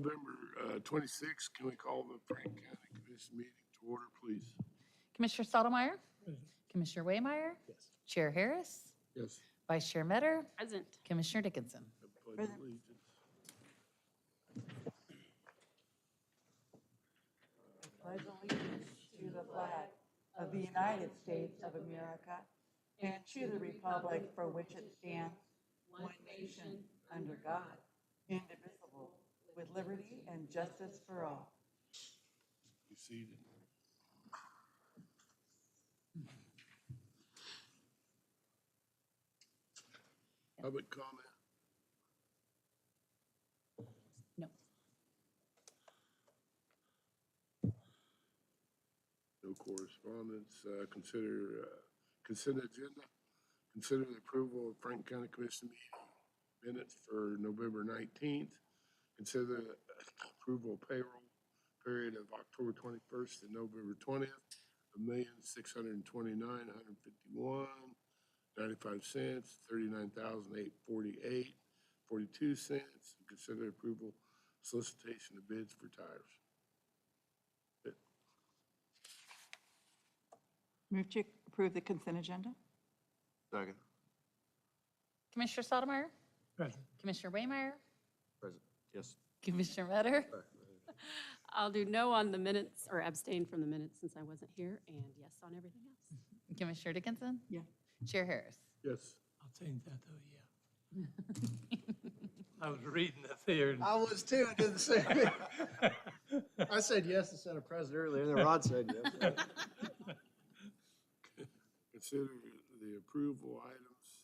November 26th. Can we call the Franklin County Commission meeting to order, please? Commissioner Stottlemyre? Commissioner Waymire? Yes. Chair Harris? Yes. Vice Chair Metter? Present. Commissioner Dickinson? I pledge allegiance. Pledge allegiance to the flag of the United States of America and to the republic for which it stands, one nation, under God, indivisible, with liberty and justice for all. Be seated. Public comment. No. No correspondence. Consent agenda. Consider the approval of Franklin County Commission meeting minutes for November 19th. Consider the approval of payroll period of October 21st to November 20th, $1,629,151.95, $39,848.42. Consider approval solicitation of bids for tires. Move to approve the consent agenda? Second. Commissioner Stottlemyre? Present. Commissioner Waymire? Present. Yes. Commissioner Metter? I'll do no on the minutes, or abstain from the minutes since I wasn't here, and yes on everything else. Commissioner Dickinson? Yeah. Chair Harris? Yes. I'll change that though, yeah. I was reading the theory. I was too, I did the same thing. I said yes instead of present earlier, and then Rod said yes. Consider the approval items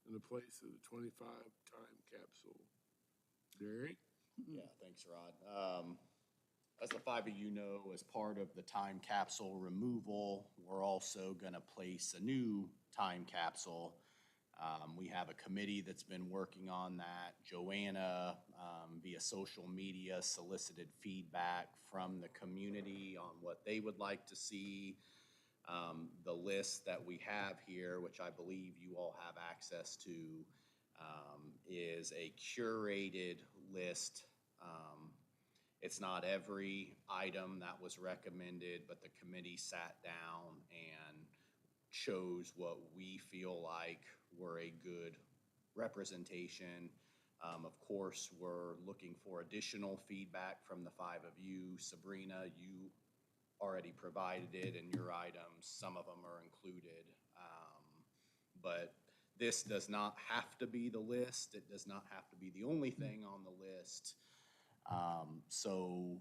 in the place of the 25 time capsule. Derek? Yeah, thanks, Rod. As the five of you know, as part of the time capsule removal, we're also going to place a new time capsule. We have a committee that's been working on that. Joanna, via social media, solicited feedback from the community on what they would like to see. The list that we have here, which I believe you all have access to, is a curated list. It's not every item that was recommended, but the committee sat down and chose what we feel like were a good representation. Of course, we're looking for additional feedback from the five of you. Sabrina, you already provided it in your items. Some of them are included. But this does not have to be the list. It does not have to be the only thing on the list. So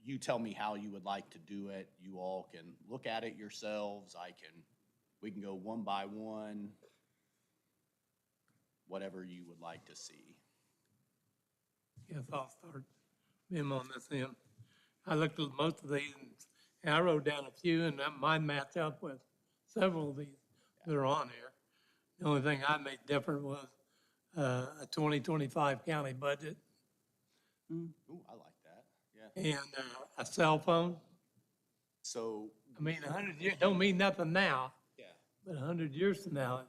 you tell me how you would like to do it. You all can look at it yourselves. We can go one by one, whatever you would like to see. Yes, I'll start him on this end. I looked at most of these and I wrote down a few and mine match up with several of these that are on here. The only thing I made different was a 2025 county budget Ooh, I like that, yeah. and a cell phone. So, I mean, 100 years, don't mean nothing now, yeah, but 100 years from now,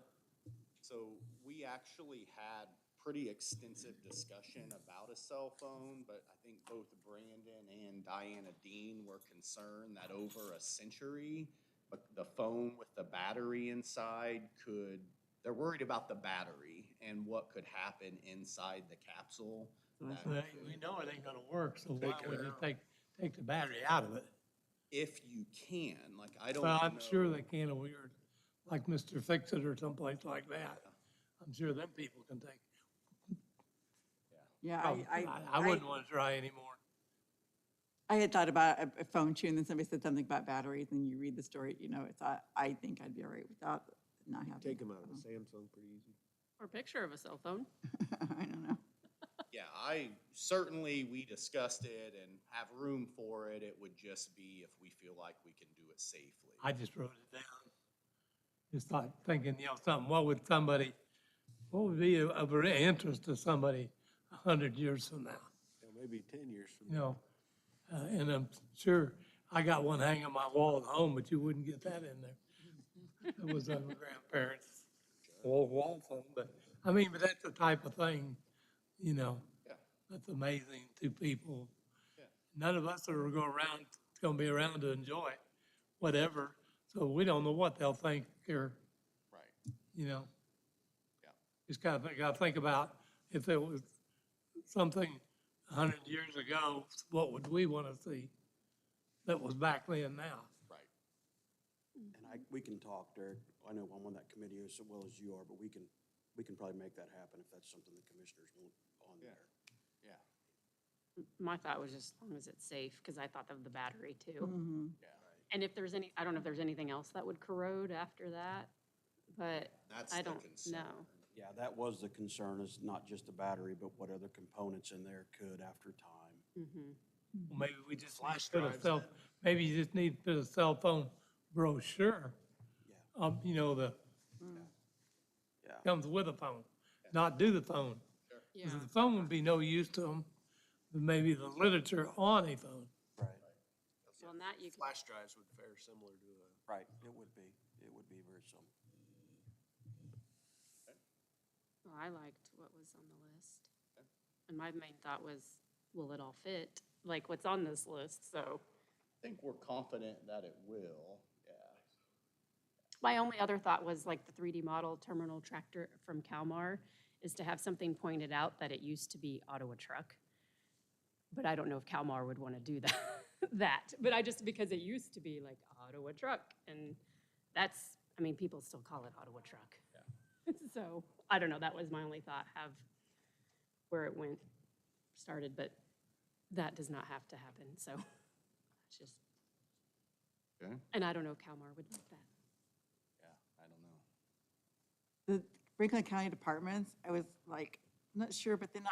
so we actually had pretty extensive discussion about a cell phone, but I think both Brandon and Diana Dean were concerned that over a century, but the phone with the battery inside they're worried about the battery and what could happen inside the capsule. that we know it ain't gonna work, so why Take it would you out. take the battery out of it? If you can, like, I don't Well, know. I'm sure they can, weird, like Mr. Fix-It or someplace like that. I'm sure them people can take. Yeah, I wouldn't want to try anymore. I had thought about a phone too, and then somebody said something about batteries, and you read the story, you know, I think I'd be all right without not having. Take them out of the Samsung pretty easy. Or a picture of a cell phone. I don't know. Yeah, we discussed it and have room for it. It would just be if we feel like we can do it safely. I just wrote it down. Just thought, thinking, what would be of interest to somebody 100 years from now? Yeah, maybe 10 years from You now. know, and I'm sure I got one hanging on my wall at home, but you wouldn't get that in there. It was on my grandparents' wall phone, but that's the type of thing, Yeah. That's amazing to people. Yeah. None of us are gonna be around to enjoy it, whatever. So we don't know what they'll think or, Right. you know. Yeah. Just kind of think about if it was something 100 years ago, what would we want to see that was back then now? Right. And we can talk, Derek. I know I'm on that committee as well as you are, but we can probably make that happen if that's something the commissioners want on Yeah. there. Yeah. My thought was just as long as it's safe, because I thought of the battery too. Yeah. And if there's any, I don't know if there's anything else that would corrode after that, but That's I the don't concern. know. Yeah, that was the concern, is not just the battery, but what other components in there could after time. Mhm. Well, maybe we just need Flash to put a drives cell, maybe you just need to put a cell phone brochure. Yeah. You know, Yeah. comes with a phone, not do the phone. Yeah. 'Cause the phone would be no use to them, but maybe the literature on a phone. Right. Well, and that you could, Flash drives would fare similar to a. Right, it would be. It would be very similar. well, I liked what was on the list. And my main thought was, will it all fit? Like what's on this list, so. I think we're confident that it will, yeah. My only other thought was like the 3D model terminal tractor from Calmar is to have something pointed out that it used to be Ottawa Truck. But I don't know if Calmar would want to do that, but I just, because it used to be like Ottawa Truck, and that's, I mean, people still call it Ottawa Truck. Yeah. So, I don't know, that was my only thought, have where it started, but that does not have to happen, so it's just, Okay. and I don't know if Calmar would like that. Yeah, I don't know. The Franklin County departments, I was like, not sure, but then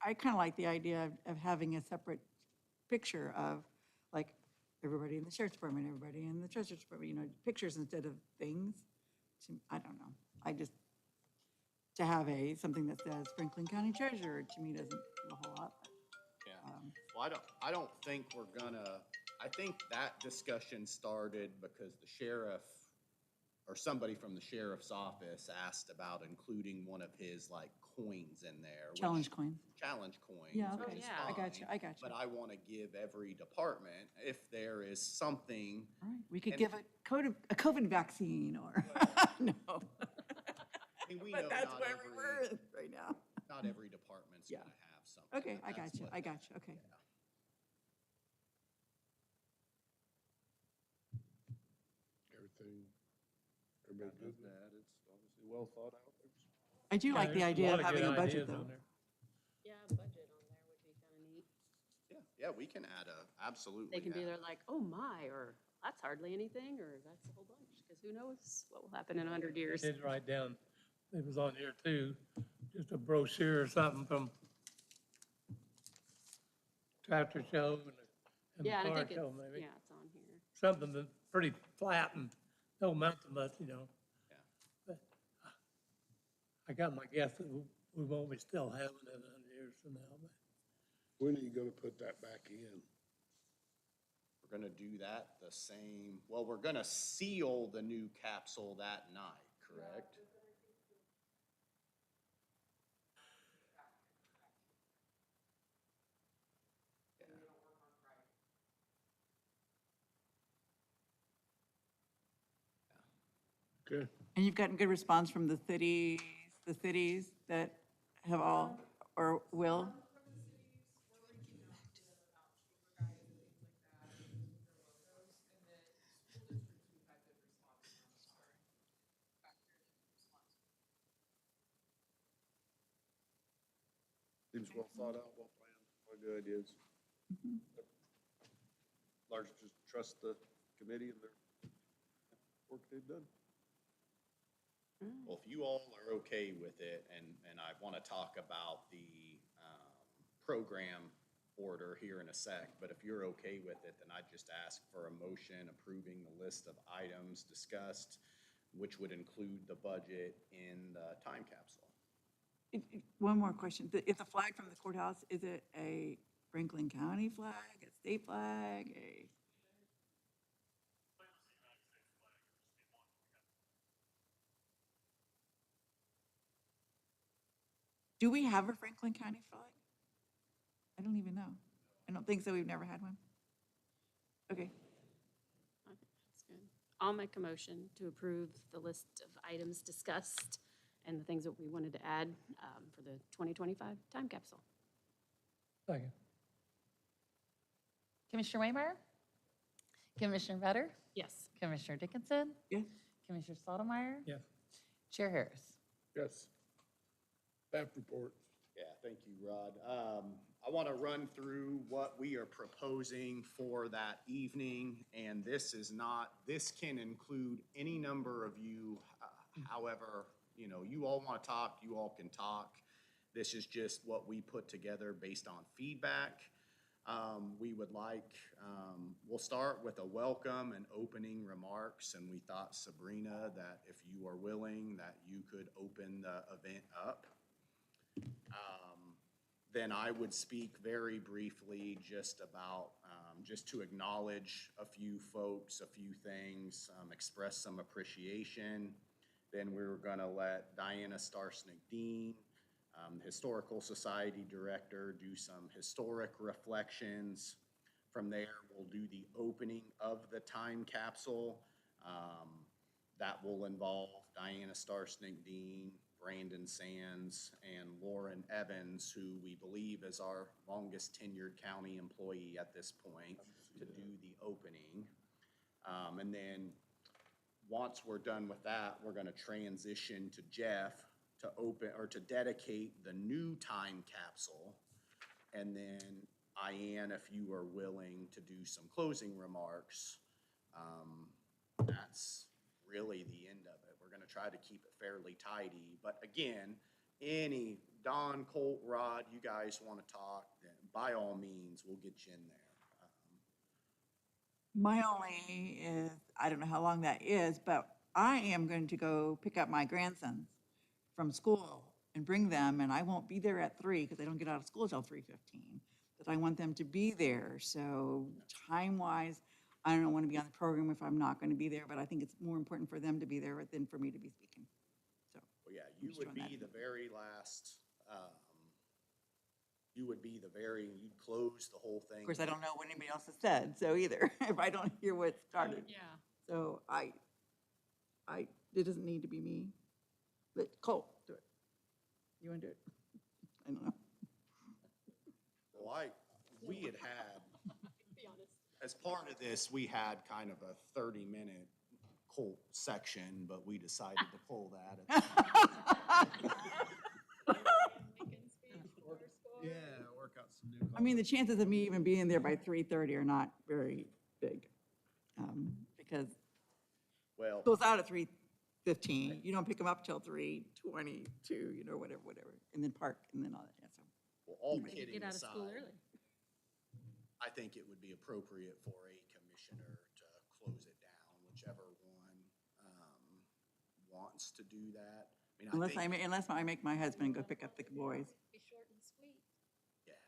I kind of like the idea of having a separate picture of, like, everybody in the sheriff's department, everybody in the treasurer's department, you know, pictures instead of things. I don't know. I just, to have something that says Franklin County Treasurer, to me, doesn't do a whole lot. Yeah. Um, Well, I don't think we're gonna, I think that discussion started because the sheriff, or somebody from the sheriff's office asked about including one of his like coins in there. which- Challenge coins. Challenge coins. Yeah, which okay. is yeah. I got you, fine, I got you. But I want to give every department, if there is something, All right, we could And- give a COVID vaccine or, no. I mean, we know But that's not where we were every, right now. not every department's Yeah. gonna have something. Okay, but I that's got you, what- I got you, okay. Everybody good with that? It's obviously well thought out. I do like the there's idea lot of having good a budget, ideas though. on there. Yeah, budget on there would be kind of neat. Yeah, we can add absolutely. They can be add- there like, oh my, or that's hardly anything, or that's a whole bunch, because who knows what will happen in 100 years. Did write down, it was on here too, just a brochure or something from tractor show and Yeah, the and I car think show it's, maybe. yeah, it's on here. Something that's pretty flat and don't amount to much, you know. Yeah. But I got my guess that we won't be still having it 100 years from now, but When are you gonna put that back in? We're gonna do that the same, well, we're gonna seal the new capsule that night, correct? Okay, And you've gotten good response from the cities that have all, or will? Seems well thought out, well planned, a lot of good ideas. Largely just trust the committee and their work they've done. Well, if you all are okay with it, and I wanna talk about the, program order here in a sec, but if you're okay with it, then I'd just ask for a motion approving the list of items discussed, which would include the budget in the time capsule. One more question. If the flag from the courthouse, is it a Franklin County flag, a state flag, a? Do we have a Franklin County flag? I don't even know. I don't think so. We've never had one. Okay. Okay, that's good. I'll make a motion to approve the list of items discussed and the things that we wanted to add for the 2025 time capsule. Second. Commissioner Waymire? Commissioner Vetter? Yes. Commissioner Dickinson? Yes. Commissioner Stottlemyre? Yes. Chair Harris? Yes. Staff report. Yeah, thank you, Rod. I want to run through what we are proposing for that evening, and this can include any number of you. However, you all want to talk, you all can talk. This is just what we put together based on feedback. We'll start with a welcome and opening remarks, and we thought, Sabrina, that if you are willing, that you could open the event up. Then I would speak very briefly just about, just to acknowledge a few folks, a few things, express some appreciation. Then we're gonna let Diana Starsnick-Dean, Historical Society Director, do some historic reflections. From there, we'll do the opening of the time capsule. That will involve Diana Starsnick-Dean, Brandon Sands, and Lauren Evans, who we believe is our longest tenured county employee at this point, to do the opening. And then, once we're done with that, we're gonna transition to Jeff to open, or to dedicate the new time capsule. And then, Ian, if you are willing to do some closing remarks, that's really the end of it. We're gonna try to keep it fairly tidy, but again, Don, Colt, Rod, you guys wanna talk, then by all means, we'll get you in there. My only is, I don't know how long that is, but I am going to go pick up my grandsons from school and bring them, and I won't be there at 3 because I don't get out of school till 3:15. But I want them to be there, so time-wise, I don't want to be on the program if I'm not going to be there, but I think it's more important for them to be there than for me to be speaking. So, Well, yeah, I'm you just would throwing that be in. the very last, you'd close the whole thing. of course, I don't know what anybody else has said, so either, if I don't hear what started. Yeah. So it doesn't need to be me. But Cole, do it. You want to do it? I don't know. Well, we had, as part of this, we had kind of a 30-minute Colt section, but we decided to pull that. Yeah, work out some new. I mean, the chances of me even being there by 3:30 are not very big. Because Well, it goes out at 3:15. You don't pick them up till 3:22, whatever. And then park and then all that, yeah, so. all Maybe kidding get out of school aside, early. I think it would be appropriate for a commissioner to close it down, whichever one wants to do that. I mean, Unless I make my husband go pick up the boys. Be short and sweet. Yeah.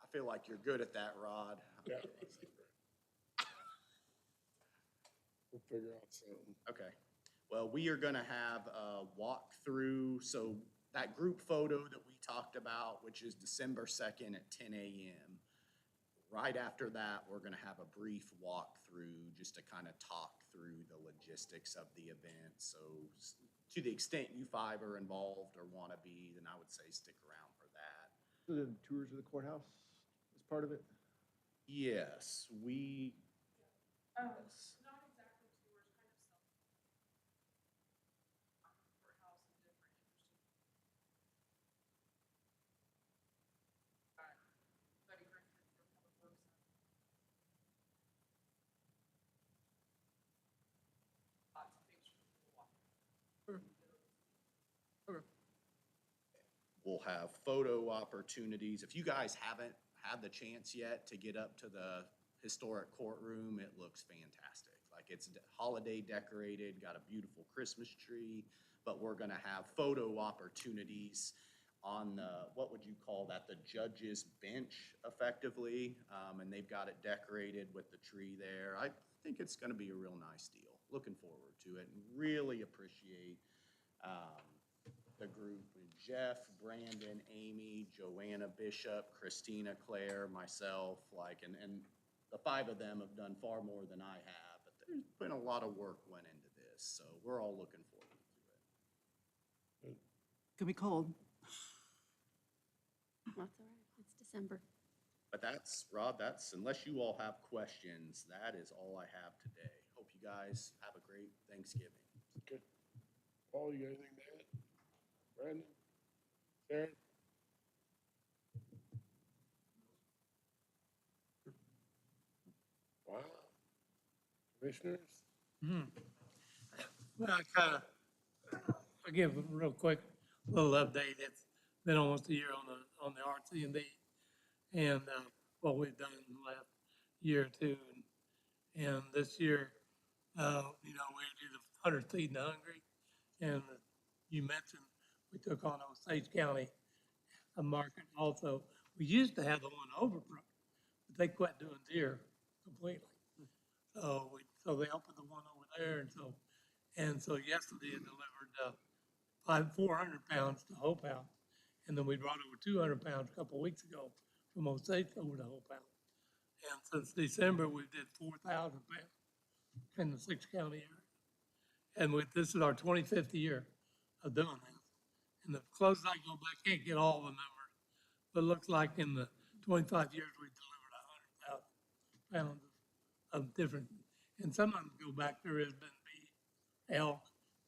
I feel like you're good at that, Rod. Yeah. We'll figure out something. Okay. Well, we are gonna have a walkthrough, so that group photo that we talked about, which is December 2nd at 10 a.m. Right after that, we're gonna have a brief walkthrough just to kind of talk through the logistics of the event. So to the extent you five are involved or wanna be, then I would say stick around for that. The tours of the courthouse is part of it? Yes, we. We'll have photo opportunities. If you guys haven't had the chance yet to get up to the historic courtroom, it looks fantastic. Like, it's holiday decorated, got a beautiful Christmas tree, but we're gonna have photo opportunities on the, what would you call that, the judge's bench effectively, and they've got it decorated with the tree there. I think it's gonna be a real nice deal. Looking forward to it, and really appreciate the group and Jeff, Brandon, Amy, Joanna Bishop, Christina Claire, myself, and the 5 of them have done far more than I have, but there's been a lot of work went into this, so we're all looking forward to it. Could be cold. That's all right. It's December. But that's, Rod, unless you all have questions, that is all I have today. Hope you guys have a great Thanksgiving. Okay. Paul, you got anything to add? Brandon? Sharon? Wow. Commissioners? Well, I'll give a real quick little update. It's been almost a year on the RC&D and what we've done in the last year or two. And this year, we do the 100 Feeding the Hungry. And you mentioned we took on Osage County a market also. We used to have the one over, but they quit doing deer completely. So they opened the one over there, and so yesterday it delivered 400 pounds to Hope House, and then we brought over 200 pounds a couple of weeks ago from Osage over to Hope House. And since December, we did 4,000 pounds in the 6 county area. And this is our 25th year of doing this. And the closest I go back, can't get all the numbers, but it looks like in the 25 years, we delivered 100,000 pounds of different, and some of them go back, there has been beef, elk,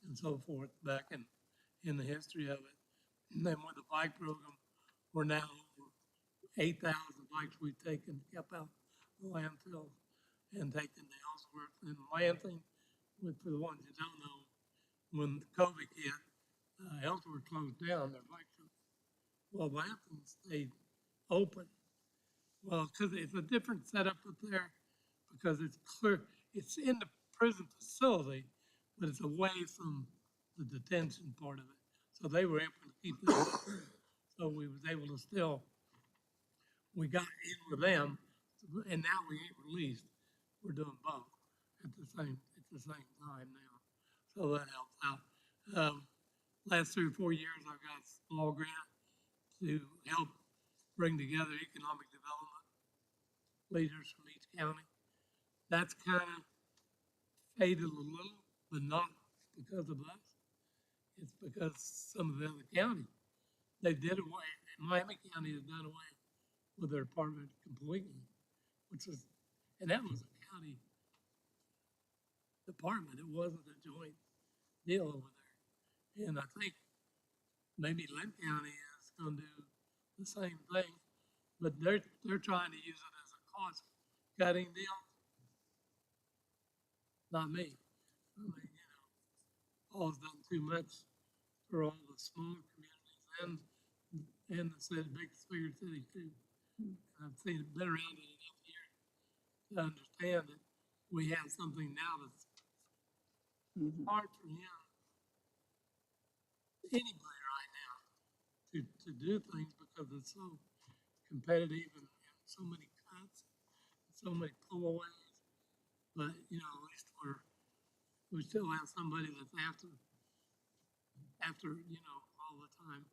and so forth back in the history of it. And then with the bike program, we're now over 8,000 bikes we've taken, kept out the landfills and taken to Ellsworth and Lansing. For the ones you don't know, when COVID hit, Ellsworth closed down their bike shop. Well, Lansing stayed open. Well, because it's a different setup up there, because it's clear, it's in the prison facility, but it's away from the detention part of it. So they were able to keep that. So we was able to still, we got in with them, and now we ain't released. We're doing both at the same time now. So that helps out. Last 3 or 4 years, I've got a small grant to help bring together economic development leaders from each county. That's kind of faded a little, but not because of us. It's because some of the other counties, they did away, Miami County has done away with their department completely, and that was a county department. It wasn't a joint deal over there. And I think maybe Lynn County is going to do the same thing, but they're trying to use it as a cost cutting deal. Not me. I mean, Paul's done too much for all the small communities and the bigger cities too. And I've been around it enough years to understand that we have something now that's hard for anybody right now to do things because it's so competitive and so many cuts, so many pullaways. But at least we still have somebody that's after all the time.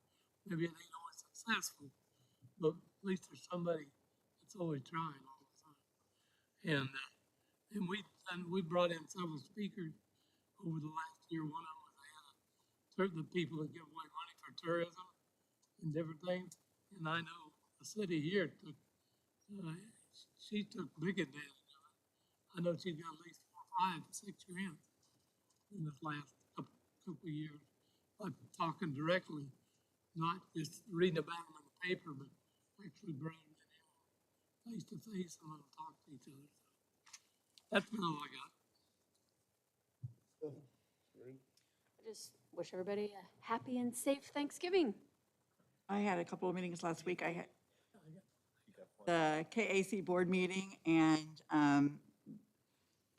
Maybe it ain't always successful, but at least there's somebody that's always trying all the time. And we brought in several speakers over the last year. One of them was they had certain people that give away money for tourism and different things. And I know the city here she took big advantage of it. I know she got at least 4, 5, 6 grants in this last couple of years. By talking directly, not just reading about them in the paper, but actually bringing them in face to face and let them talk to each other. So that's all I got. I just wish everybody a happy and safe Thanksgiving. I had a couple of meetings last week. I had the KAC board meeting and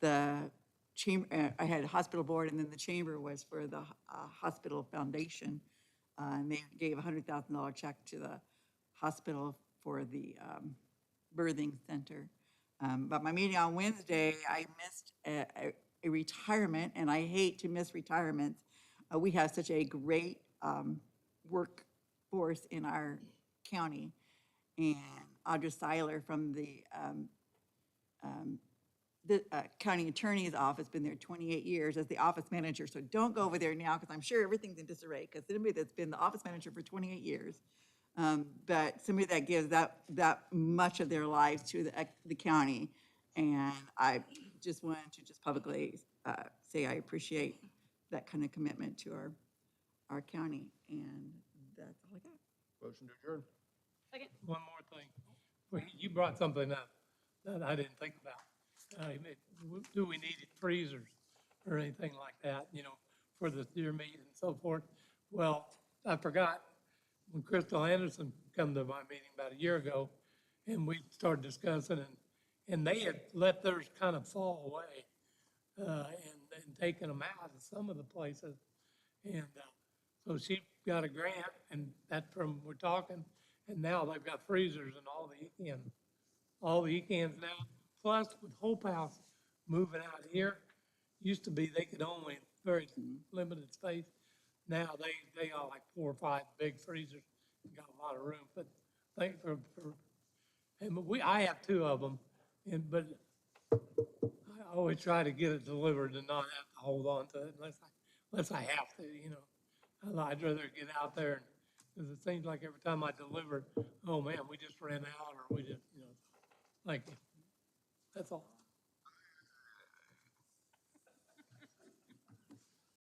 the chamber, I had a hospital board, and then the chamber was for the hospital foundation. And they gave a $100,000 check to the hospital for the birthing center. But my meeting on Wednesday, I missed a retirement, and I hate to miss retirements. We have such a great work force in our county. And Audra Seiler from the county attorney's office, been there 28 years as the office manager. So don't go over there now, because I'm sure everything's in disarray, because anybody that's been the office manager for 28 years, but somebody that gives that much of their lives to the county. And I just wanted to just publicly say I appreciate that kind of commitment to our county. And that's all I got. Motion to adjourn. Second. One more thing. Well, you brought something up that I didn't think about. Do we need freezers or anything like that, for the deer meat and so forth? Well, I forgot, when Crystal Anderson come to my meeting about a year ago, and we started discussing, and they had let theirs kind of fall away, and taken them out of some of the places. And so she got a grant, and that's from, we're talking, and now they've got freezers in all the ECANs now. Plus, with Hope House moving out here, used to be they could only very limited space. Now they got like 4 or 5 big freezers and got a lot of room. But thank I have 2 of them, but I always try to get it delivered and not have to hold on to it unless I have to. I'd rather get out there, because it seems like every time I deliver, oh man, we just ran out, or we just, thank you. That's all.